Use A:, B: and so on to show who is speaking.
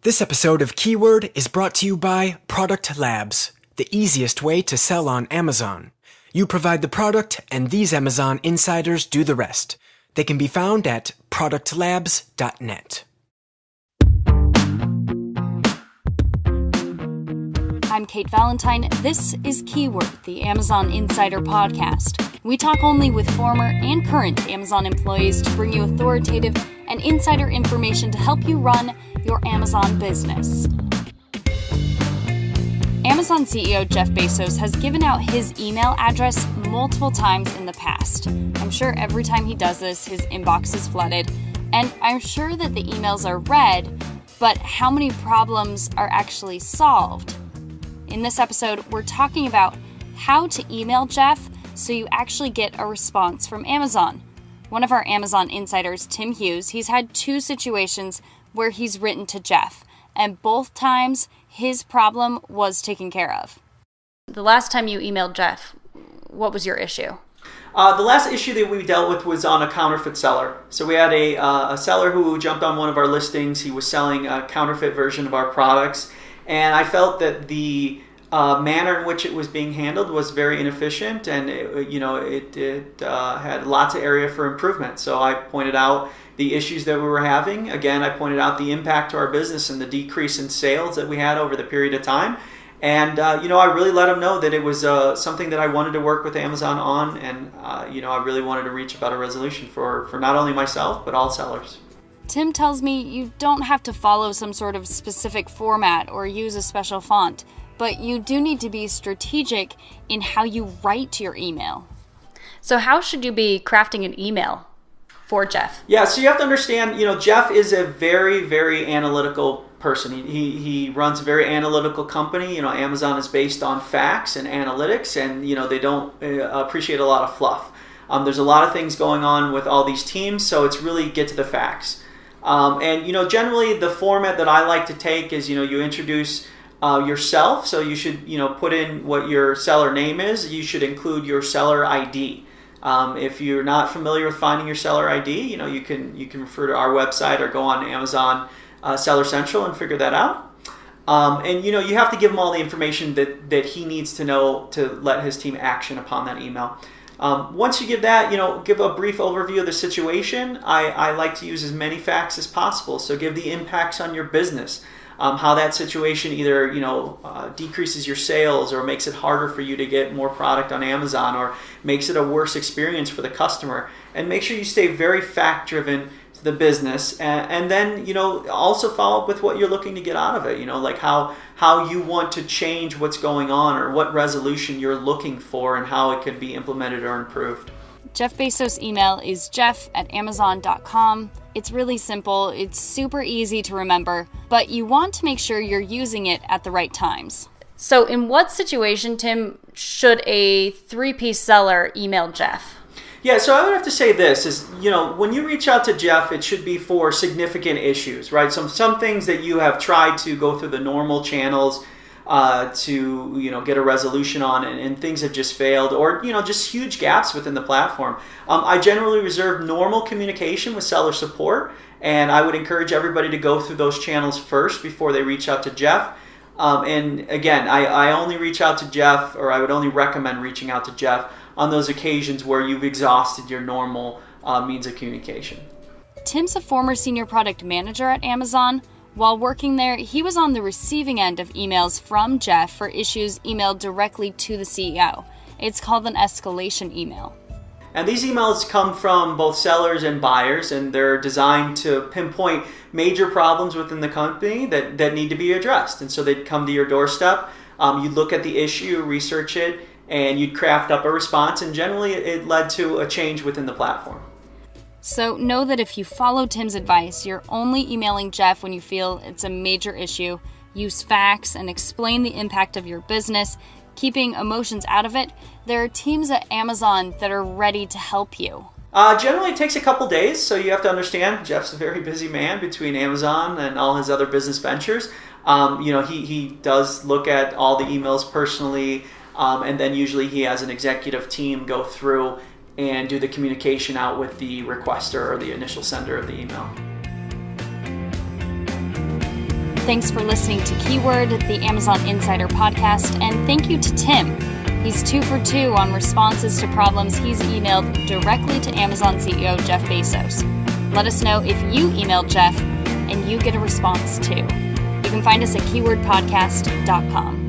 A: This episode of Keyword is brought to you by Product Labs, the easiest way to sell on Amazon. You provide the product, and these Amazon insiders do the rest. They can be found at productlabs.net.
B: I'm Kate Valentine. This is Keyword, the Amazon Insider Podcast. We talk only with former and current Amazon employees to bring you authoritative and insider information to help you run your Amazon business. Amazon CEO Jeff Bezos has given out his email address multiple times in the past. I'm sure every time he does this, his inbox is flooded, and I'm sure that the emails are read, but how many problems are actually solved? In this episode, we're talking about how to email Jeff so you actually get a response from Amazon. One of our Amazon insiders, Tim Hughes, he's had two situations where he's written to Jeff, and both times his problem was taken care of. The last time you emailed Jeff, what was your issue?
C: The last issue that we dealt with was on a counterfeit seller. So we had a seller who jumped on one of our listings. He was selling a counterfeit version of our products, and I felt that the manner in which it was being handled was very inefficient, and it had lots of area for improvement. So I pointed out the issues that we were having. Again, I pointed out the impact to our business and the decrease in sales that we had over the period of time. And I really let him know that it was something that I wanted to work with Amazon on, and I really wanted to reach about a resolution for not only myself but all sellers.
B: Tim tells me you don't have to follow some sort of specific format or use a special font, but you do need to be strategic in how you write your email. So how should you be crafting an email for Jeff?
C: Yeah, so you have to understand, Jeff is a very, very analytical person. He runs a very analytical company. Amazon is based on facts and analytics, and they don't appreciate a lot of fluff. There's a lot of things going on with all these teams, so it's really get to the facts. Generally the format that I like to take is, you introduce yourself. So you should, put in what your seller name is. You should include your seller ID. If you're not familiar with finding your seller ID, you can refer to our website or go on Amazon Seller Central and figure that out. You have to give him all the information that he needs to know to let his team action upon that email. Once you give that, give a brief overview of the situation. I like to use as many facts as possible. So give the impacts on your business. How that situation either decreases your sales or makes it harder for you to get more product on Amazon or makes it a worse experience for the customer. And make sure you stay very fact-driven to the business, and then also follow up with what you're looking to get out of it. Like how you want to change what's going on or what resolution you're looking for and how it could be implemented or improved.
B: Jeff Bezos' email is jeff@amazon.com. It's really simple, it's super easy to remember, but you want to make sure you're using it at the right times. So in what situation, Tim, should a three-piece seller email Jeff?
C: Yeah, so I would have to say this is, when you reach out to Jeff, it should be for significant issues, right? Some things that you have tried to go through the normal channels to get a resolution on, and things have just failed, or just huge gaps within the platform. I generally reserve normal communication with seller support, and I would encourage everybody to go through those channels first before they reach out to Jeff. And again, I only reach out to Jeff, or I would only recommend reaching out to Jeff on those occasions where you've exhausted your normal means of communication.
B: Tim's a former senior product manager at Amazon. While working there, he was on the receiving end of emails from Jeff for issues emailed directly to the CEO. It's called an escalation email.
C: And these emails come from both sellers and buyers, and they're designed to pinpoint major problems within the company that need to be addressed. And so they'd come to your doorstep, you'd look at the issue, research it, and you'd craft up a response, and generally it led to a change within the platform.
B: So know that if you follow Tim's advice, you're only emailing Jeff when you feel it's a major issue. Use facts and explain the impact of your business, keeping emotions out of it. There are teams at Amazon that are ready to help you.
C: Generally, it takes a couple days, so you have to understand Jeff's a very busy man between Amazon and all his other business ventures. He does look at all the emails personally, and then usually he has an executive team go through and do the communication out with the requester or the initial sender of the email.
B: Thanks for listening to Keyword, the Amazon Insider podcast, and thank you to Tim. He's 2 for 2 on responses to problems he's emailed directly to Amazon CEO Jeff Bezos. Let us know if you emailed Jeff and you get a response too. You can find us at keywordpodcast.com.